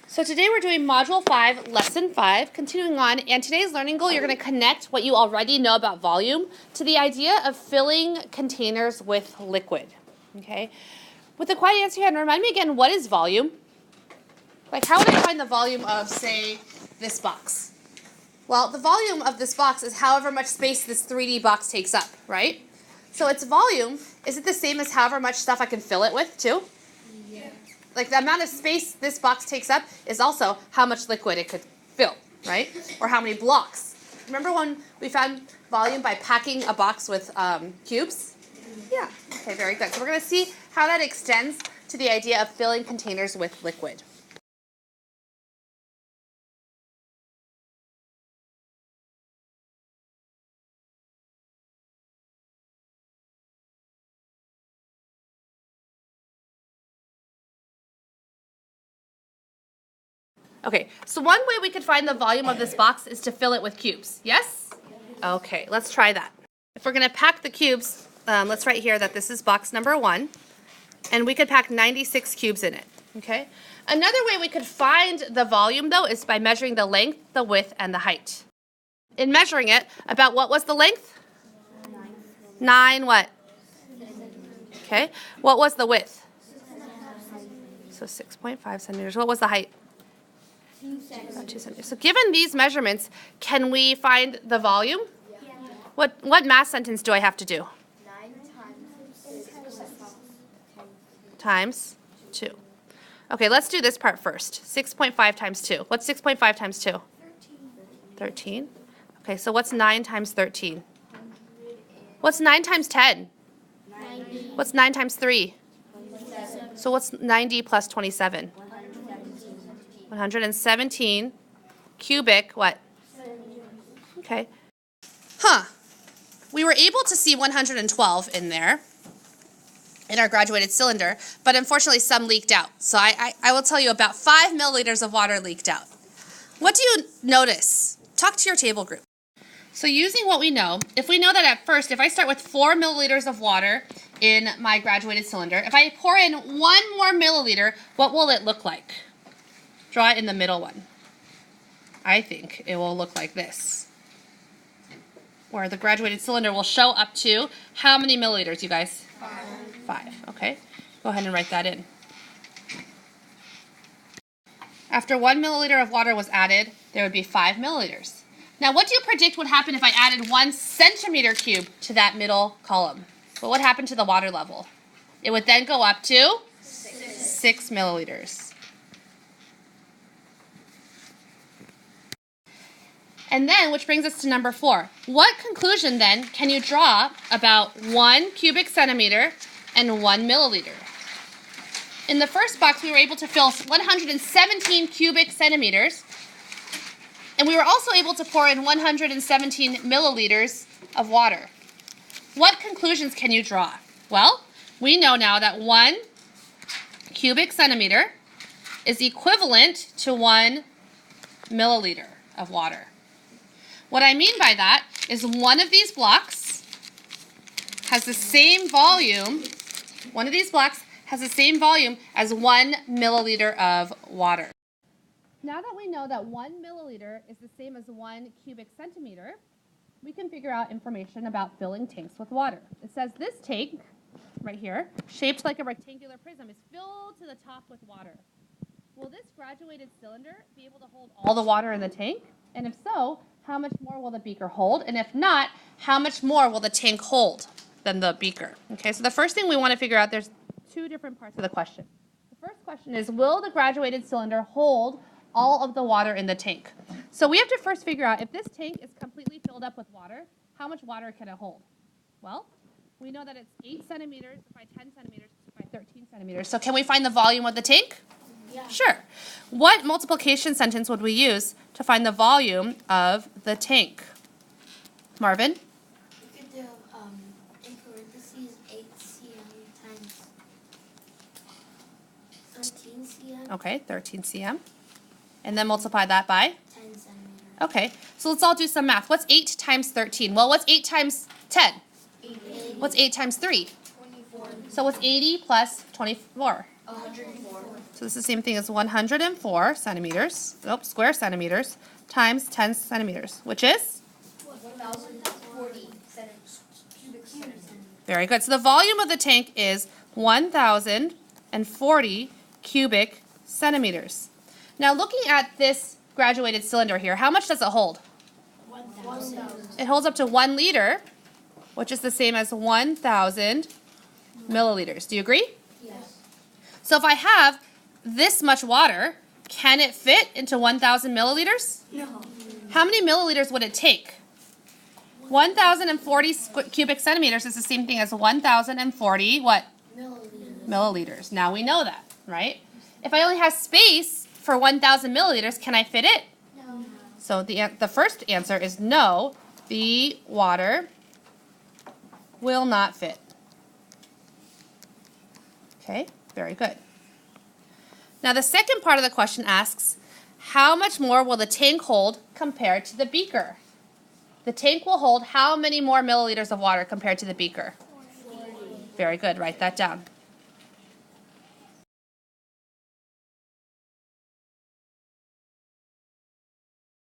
So today we're doing Module 5, Lesson 5, continuing on, and today's learning goal, you're going to connect what you already know about volume to the idea of filling containers with liquid, okay? With the quiet answer hand, remind me again, what is volume? Like, how would I find the volume of, say, this box? Well, the volume of this box is however much space this 3D box takes up, right? So its volume, is it the same as however much stuff I can fill it with, too? Yeah. Like, the amount of space this box takes up is also how much liquid it could fill, right? Or how many blocks. Remember when we found volume by packing a box with cubes? Yeah. Okay, very good. So we're going to see how that extends to the idea of filling containers with liquid. Okay, so one way we could find the volume of this box is to fill it with cubes. Yes? Okay, let's try that. If we're going to pack the cubes, let's write here that this is box number 1, and we could pack 96 cubes in it. Okay? Another way we could find the volume, though, is by measuring the length, the width, and the height. In measuring it, about what was the length? 9 what? Okay. What was the width? So 6.5 centimeters. What was the height? 2 centimeters. So given these measurements, can we find the volume? Yeah. What math sentence do I have to do? 9 times 2. Okay, let's do this part first. 6.5 times 2. What's 6.5 times 2? 13. Okay, so what's 9 times 13? What's 9 times 10? 90. What's 9 times 3? 27. So what's 90 plus 27? 117 cubic, what? Okay. We were able to see 112 in there, in our graduated cylinder, but unfortunately some leaked out. So I will tell you about 5 milliliters of water leaked out. What do you notice? Talk to your table group. So using what we know, if we know that at first, if I start with 4 milliliters of water in my graduated cylinder, if I pour in 1 more milliliter, what will it look like? Draw it in the middle one. I think it will look like this, where the graduated cylinder will show up to how many milliliters, you guys? 5. Okay. Go ahead and write that in. After 1 milliliter of water was added, there would be 5 milliliters. Now, what do you predict would happen if I added 1 centimeter cube to that middle column? What would happen to the water level? It would then go up to 6 milliliters. And then, which brings us to number 4. What conclusion, then, can you draw about 1 cubic centimeter and 1 milliliter? In the first box, we were able to fill 117 cubic centimeters, and we were also able to pour in 117 milliliters of water. What conclusions can you draw? Well, we know now that 1 cubic centimeter is equivalent to 1 milliliter of water. What I mean by that is one of these blocks has the same volume, as 1 milliliter of water. Now that we know that 1 milliliter is the same as 1 cubic centimeter, we can figure out information about filling tanks with water. It says this tank, right here, shaped like a rectangular prism, is filled to the top with water. Will this graduated cylinder be able to hold all the water in the tank? And if so, how much more will the beaker hold? And if not, how much more will the tank hold than the beaker? Okay, so the first thing we want to figure out, there's 2 different parts of the question. The first question is, will the graduated cylinder hold all of the water in the tank? So we have to first figure out if this tank is completely filled up with water, how much water can it hold? Well, we know that it's 8 centimeters by 10 centimeters by 13 centimeters. So can we find the volume of the tank? Yeah. Sure. What multiplication sentence would we use to find the volume of the tank? Marvin? You could do in parentheses 8 cm times 13 cm. Okay, 13 cm. And then multiply that by? 10 centimeters. Okay, so let's all do some math. What's 8 times 13? Well, what's 8 times 10? 80. What's 8 times 3? 24. So what's 80 plus 24? 104. So this is the same thing as 104 centimeters, square centimeters, times 10 centimeters, which is? 1,040 cubic centimeters. Very good. So the volume of the tank is 1,040 cubic centimeters. Now looking at this graduated cylinder here, how much does it hold? 1,000. It holds up to 1 liter, which is the same as 1,000 milliliters. Do you agree? Yes. So if I have this much water, can it fit into 1,000 milliliters? No. How many milliliters would it take? 1,040 cubic centimeters is the same thing as 1,040 what? Milliliters. Now we know that, right? If I only have space for 1,000 milliliters, can I fit it? No. So the first answer is no, the water will not fit. Okay, very good. Now the second part of the question asks, how much more will the tank hold compared to the beaker? The tank will hold how many more milliliters of water compared to the beaker? 40. Very good, write that down.